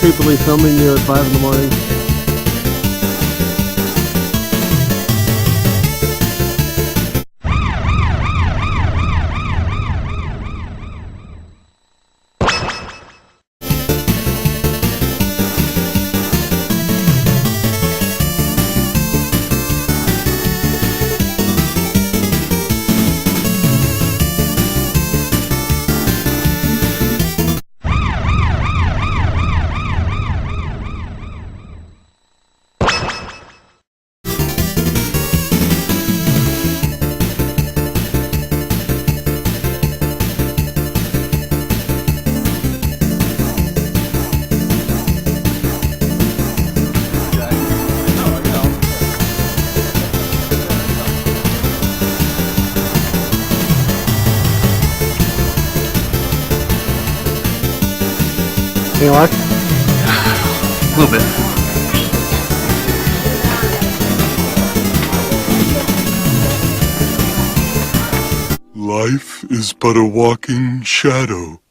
creepily filming you at 5 in the morning. Any luck? A little bit. Life is but a walking shadow.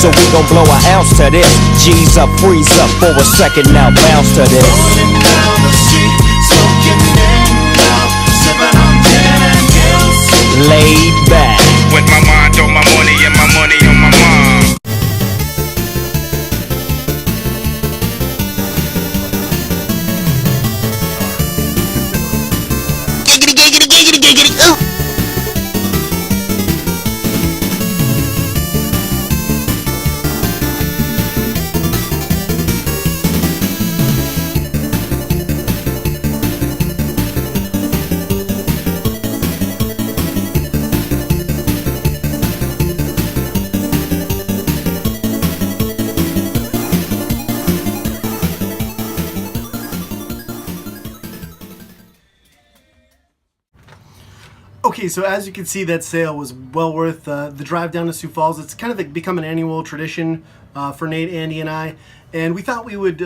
So we gon' blow an ounce to this. G's up, freeze up for a second now, bounce to this. Rolling down the street, smoking in now, sipping on gin and juice. Laid back. With my mind on my money and my money on my mind. Giggity, giggity, giggity, giggity, ooh. Okay, so as you can see, that sale was well worth the drive down to Sioux Falls. It's kind of become an annual tradition for Nate, Andy, and I. And we thought we would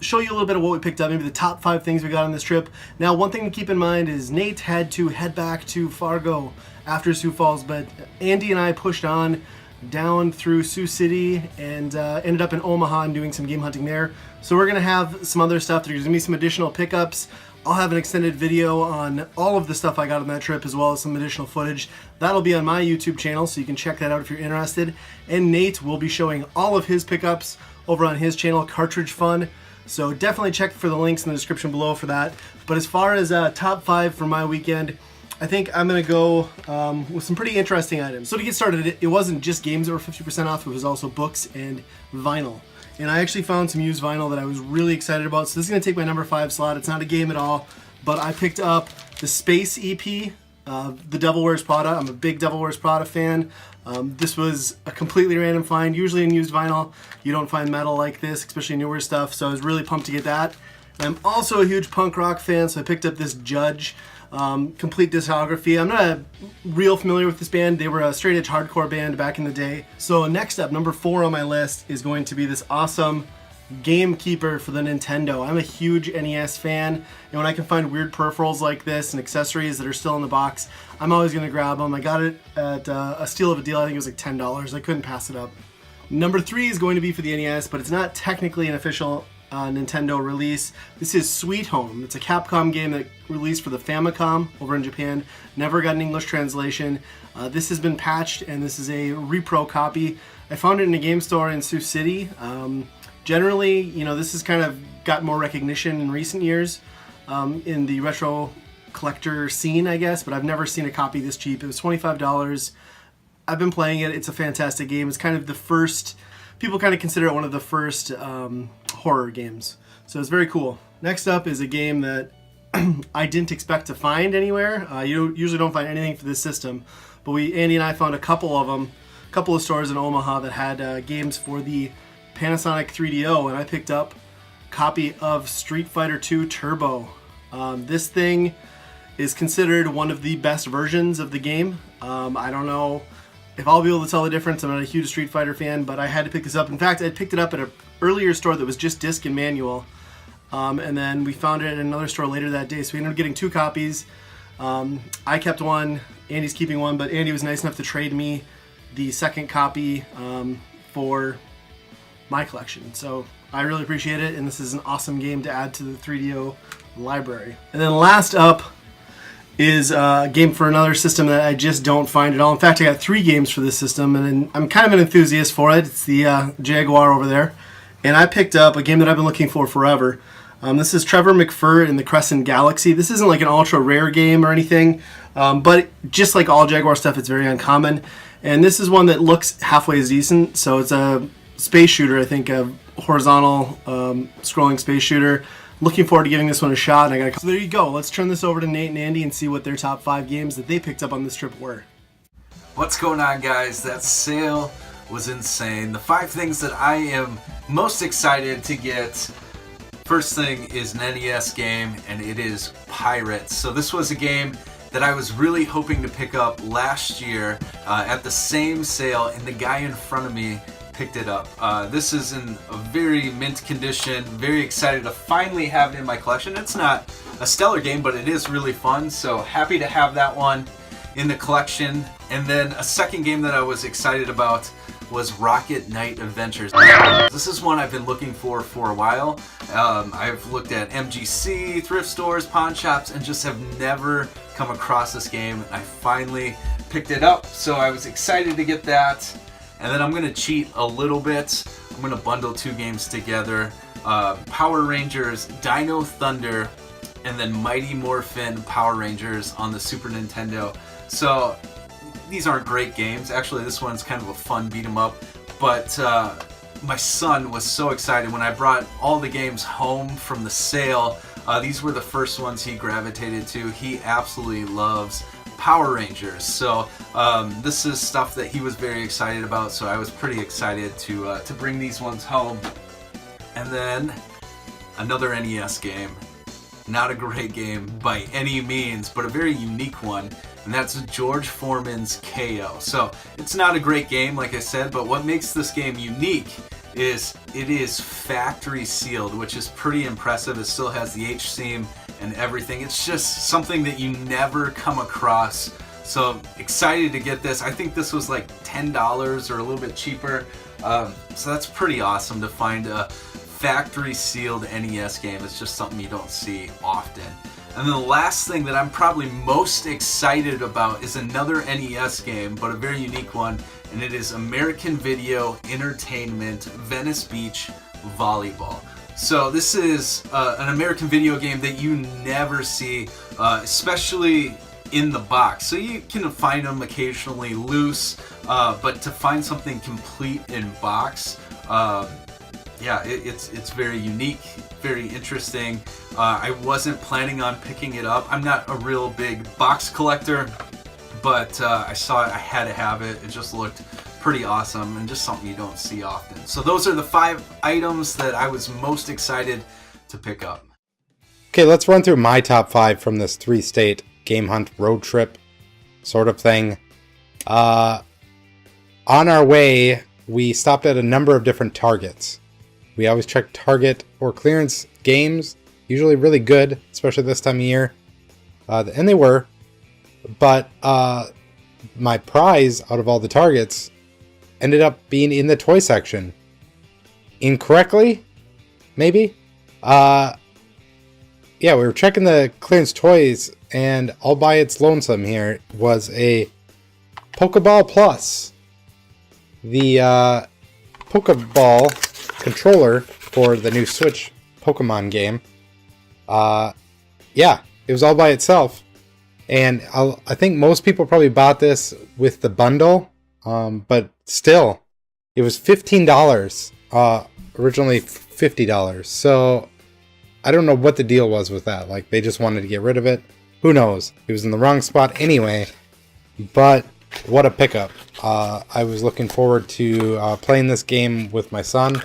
show you a little bit of what we picked up, maybe the top 5 things we got on this trip. Now, one thing to keep in mind is Nate had to head back to Fargo after Sioux Falls, but Andy and I pushed on down through Sioux City and ended up in Omaha and doing some game hunting there. So we're going to have some other stuff. There's going to be some additional pickups. I'll have an extended video on all of the stuff I got on that trip, as well as some additional footage. That'll be on my YouTube channel, so you can check that out if you're interested. And Nate will be showing all of his pickups over on his channel, Cartridge Fun. So definitely check for the links in the description below for that. But as far as top 5 for my weekend, I think I'm going to go with some pretty interesting items. So to get started, it wasn't just games that were 50% off, it was also books and vinyl. And I actually found some used vinyl that I was really excited about. So this is going to take my number 5 slot. It's not a game at all, but I picked up the Space EP, The Devil Wears Prada. I'm a big Devil Wears Prada fan. This was a completely random find. Usually in used vinyl, you don't find metal like this, especially newer stuff. So I was really pumped to get that. I'm also a huge punk rock fan, so I picked up this Judge complete discography. I'm not real familiar with this band. They were a straight edge hardcore band back in the day. So next up, number 4 on my list is going to be this awesome gamekeeper for the Nintendo. I'm a huge NES fan, and when I can find weird peripherals like this and accessories that are still in the box, I'm always going to grab them. I got it at a steal of a deal. I think it was like $10. I couldn't pass it up. Number 3 is going to be for the NES, but it's not technically an official Nintendo release. This is Sweet Home. It's a Capcom game that released for the Famicom over in Japan. Never got an English translation. This has been patched, and this is a repro copy. I found it in a game store in Sioux City. Generally, you know, this has kind of got more recognition in recent years in the retro collector scene, I guess, but I've never seen a copy this cheap. It was $25. I've been playing it. It's a fantastic game. It's kind of the first, people kind of consider it one of the first horror games. So it's very cool. Next up is a game that I didn't expect to find anywhere. You usually don't find anything for this system, but Andy and I found a couple of them, a couple of stores in Omaha that had games for the Panasonic 3DO, and I picked up a copy of Street Fighter II Turbo. This thing is considered one of the best versions of the game. I don't know if I'll be able to tell the difference. I'm not a huge Street Fighter fan, but I had to pick this up. In fact, I picked it up at an earlier store that was just disc and manual, and then we found it at another store later that day, so we ended up getting 2 copies. I kept one, Andy's keeping one, but Andy was nice enough to trade me the second copy for my collection. So I really appreciate it, and this is an awesome game to add to the 3DO library. And then last up is a game for another system that I just don't find at all. In fact, I got 3 games for this system, and I'm kind of an enthusiast for it. It's the Jaguar over there. And I picked up a game that I've been looking for forever. This is Trevor McFur in the Crescent Galaxy. This isn't like an ultra rare game or anything, but just like all Jaguar stuff, it's very uncommon. And this is one that looks halfway as decent. So it's a space shooter, I think, a horizontal scrolling space shooter. Looking forward to giving this one a shot. And so there you go. Let's turn this over to Nate and Andy and see what their top 5 games that they picked up on this trip were. What's going on, guys? That sale was insane. The 5 things that I am most excited to get. First thing is an NES game, and it is Pirates. So this was a game that I was really hoping to pick up last year at the same sale, and the guy in front of me picked it up. This is in a very mint condition. Very excited to finally have it in my collection. It's not a stellar game, but it is really fun, so happy to have that one in the collection. And then a second game that I was excited about was Rocket Knight Adventures. This is one I've been looking for a while. I've looked at MGC, thrift stores, pawn shops, and just have never come across this game. And I finally picked it up, so I was excited to get that. And then I'm going to cheat a little bit. I'm going to bundle 2 games together. Power Rangers Dino Thunder, and then Mighty Morphin Power Rangers on the Super Nintendo. So these aren't great games. Actually, this one's kind of a fun beat 'em up. But my son was so excited when I brought all the games home from the sale. These were the first ones he gravitated to. He absolutely loves Power Rangers, so this is stuff that he was very excited about, so I was pretty excited to bring these ones home. And then another NES game. Not a great game by any means, but a very unique one, and that's George Foreman's KO. So it's not a great game, like I said, but what makes this game unique is it is factory sealed, which is pretty impressive. It still has the H-seam and everything. It's just something that you never come across. So excited to get this. I think this was like $10 or a little bit cheaper. So that's pretty awesome to find a factory sealed NES game. It's just something you don't see often. And then the last thing that I'm probably most excited about is another NES game, but a very unique one, and it is American Video Entertainment Venice Beach Volleyball. So this is an American Video game that you never see, especially in the box. So you can find them occasionally loose, but to find something complete in box, yeah, it's very unique, very interesting. I wasn't planning on picking it up. I'm not a real big box collector, but I saw it, I had to have it. It just looked pretty awesome and just something you don't see often. So those are the 5 items that I was most excited to pick up. Okay, let's run through my top 5 from this 3-state game hunt road trip sort of thing. On our way, we stopped at a number of different Targets. We always check Target or clearance games, usually really good, especially this time of year. And they were. But my prize out of all the Targets ended up being in the toy section. Incorrectly? Maybe? Yeah, we were checking the clearance toys, and all by its lonesome here was a Pokeball Plus. The Pokeball controller for the new Switch Pokemon game. Yeah, it was all by itself. And I think most people probably bought this with the bundle, but still, it was $15, originally $50. So I don't know what the deal was with that. Like, they just wanted to get rid of it. Who knows? It was in the wrong spot anyway, but what a pickup. I was looking forward to playing this game with my son.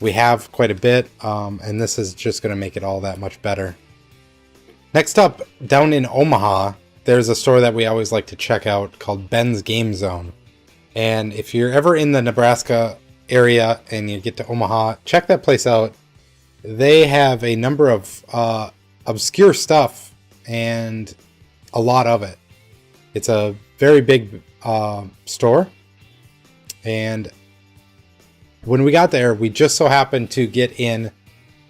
We have quite a bit, and this is just going to make it all that much better. Next up, down in Omaha, there's a store that we always like to check out called Ben's Game Zone. And if you're ever in the Nebraska area and you get to Omaha, check that place out. They have a number of obscure stuff and a lot of it. It's a very big store. And when we got there, we just so happened to get in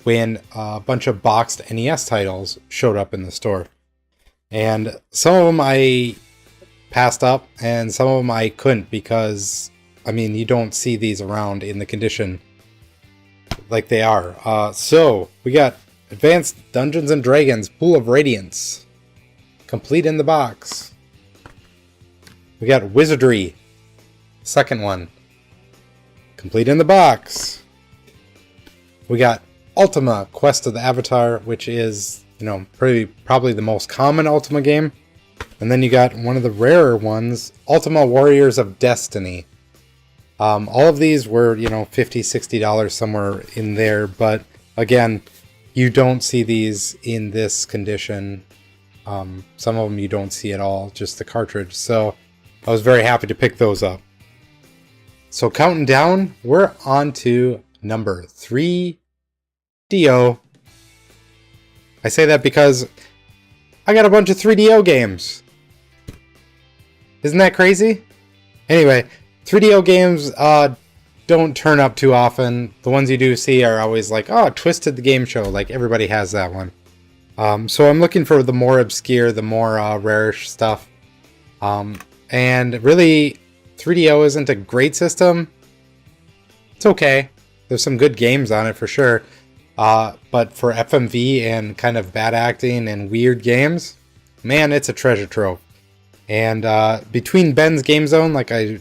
when a bunch of boxed NES titles showed up in the store. And some of them I passed up, and some of them I couldn't because, I mean, you don't see these around in the condition like they are. So, we got Advanced Dungeons & Dragons Pool of Radiance, complete in the box. We got Wizardry, second one, complete in the box. We got Ultima Quest of the Avatar, which is, you know, probably the most common Ultima game. And then you got one of the rarer ones, Ultima Warriors of Destiny. All of these were, you know, $50, $60 somewhere in there. But again, you don't see these in this condition. Some of them you don't see at all, just the cartridge. So I was very happy to pick those up. So counting down, we're on to number 3DO. I say that because I got a bunch of 3DO games. Isn't that crazy? Anyway, 3DO games don't turn up too often. The ones you do see are always like, oh, Twisted the Game Show. Like, everybody has that one. So I'm looking for the more obscure, the more rarish stuff. And really, 3DO isn't a great system. It's okay. There's some good games on it for sure. But for FMV and kind of bad acting and weird games, man, it's a treasure trove. And between Ben's Game Zone, like I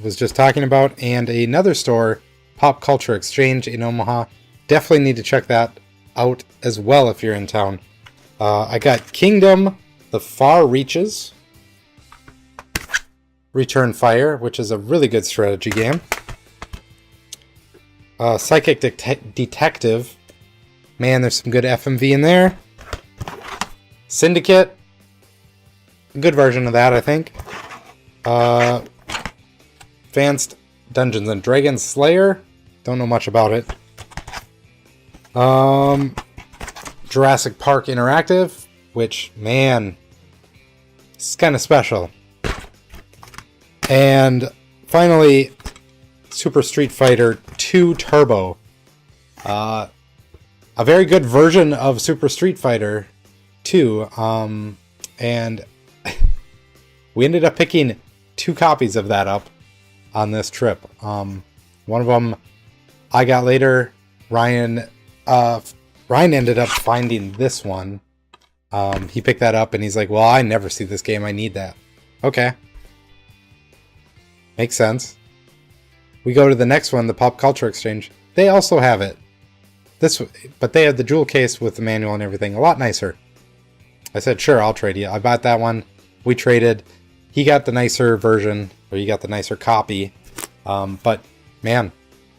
was just talking about, and another store, Pop Culture Exchange in Omaha, definitely need to check that out as well if you're in town. I got Kingdom, The Far Reaches, Return Fire, which is a really good strategy game. Psychic Detective. Man, there's some good FMV in there. Syndicate. A good version of that, I think. Advanced Dungeons and Dragons Slayer. Don't know much about it. Jurassic Park Interactive, which, man, it's kind of special. And finally, Super Street Fighter 2 Turbo. A very good version of Super Street Fighter 2. And we ended up picking 2 copies of that up on this trip. One of them I got later. Ryan ended up finding this one. He picked that up and he's like, well, I never see this game. I need that. Okay. Makes sense. We go to the next one, the Pop Culture Exchange. They also have it. But they have the jewel case with the manual and everything. A lot nicer. I said, sure, I'll trade you. I bought that one. We traded. He got the nicer version, or he got the nicer copy. But, man,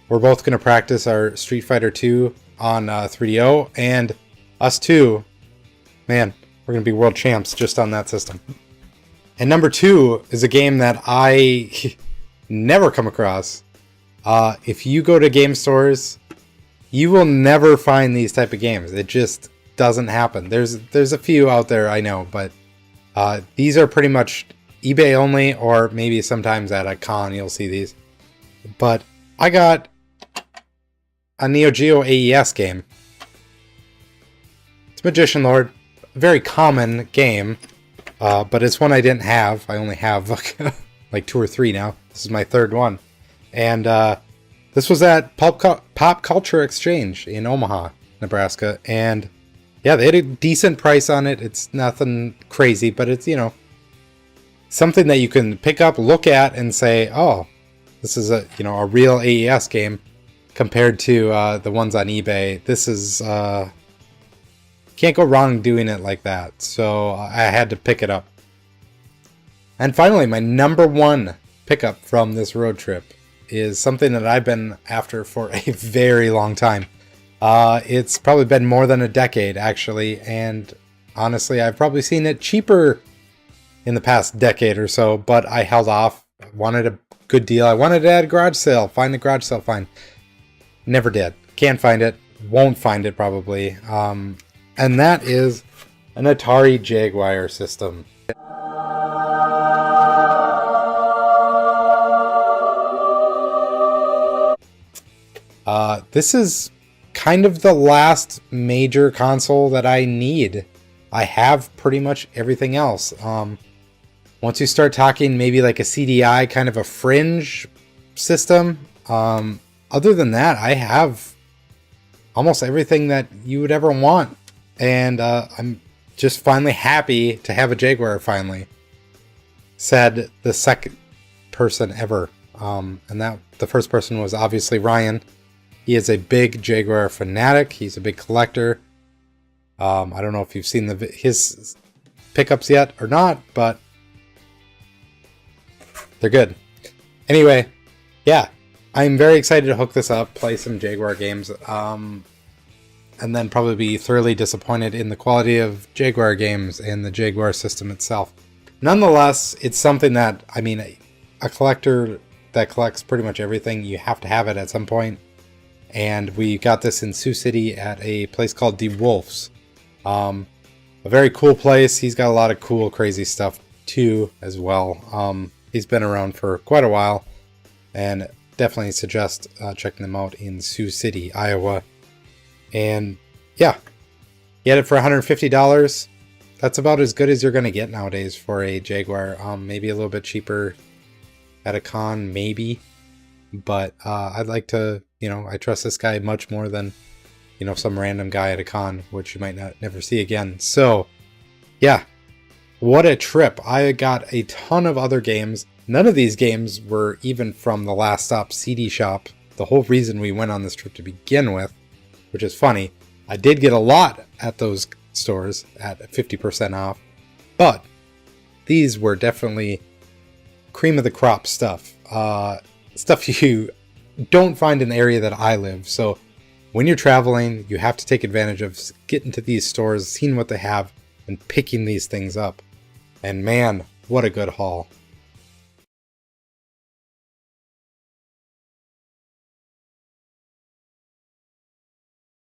we're both going to practice our Street Fighter 2 on 3DO. And us too, man, we're going to be world champs just on that system. And number 2 is a game that I never come across. If you go to game stores You will never find these type of games. It just doesn't happen. There's a few out there, I know, but these are pretty much eBay only, or maybe sometimes at a con you'll see these. But I got a Neo Geo AES game. It's Magician Lord. A very common game, but it's one I didn't have. I only have like 2 or 3 now. This is my 3rd one. And this was at Pop Culture Exchange in Omaha, Nebraska. And yeah, they had a decent price on it. It's nothing crazy, but it's, you know, something that you can pick up, look at, and say, oh, this is a, you know, a real AES game compared to the ones on eBay. This is can't go wrong doing it like that. So I had to pick it up. And finally, my number 1 pickup from this road trip is something that I've been after for a very long time. It's probably been more than a decade, actually, and honestly, I've probably seen it cheaper in the past decade or so, but I held off. I wanted a good deal. I wanted it at a garage sale. Find a garage sale, fine. Never did. Can't find it. Won't find it, probably. And that is an Atari Jaguar system. This is kind of the last major console that I need. I have pretty much everything else. Once you start talking maybe like a CDI, kind of a fringe system, other than that, I have almost everything that you would ever want. And I'm just finally happy to have a Jaguar finally. Said the second person ever. And that the first person was obviously Ryan. He is a big Jaguar fanatic. He's a big collector. I don't know if you've seen his pickups yet or not, but they're good. Anyway, yeah, I'm very excited to hook this up, play some Jaguar games, and then probably be thoroughly disappointed in the quality of Jaguar games and the Jaguar system itself. Nonetheless, it's something that, I mean, a collector that collects pretty much everything, you have to have it at some point. And we got this in Sioux City at a place called De Wolf's. A very cool place. He's got a lot of cool, crazy stuff too, as well. He's been around for quite a while, and definitely suggest checking them out in Sioux City, Iowa. And yeah, he had it for $150. That's about as good as you're going to get nowadays for a Jaguar. Maybe a little bit cheaper at a con, maybe. But I'd like to, you know, I trust this guy much more than, you know, some random guy at a con, which you might never see again. So, yeah, what a trip. I got a ton of other games. None of these games were even from the Last Stop CD shop, the whole reason we went on this trip to begin with, which is funny. I did get a lot at those stores at 50% off, but these were definitely cream of the crop stuff. Stuff you don't find in the area that I live. So when you're traveling, you have to take advantage of getting to these stores, seeing what they have, and picking these things up. And man, what a good haul.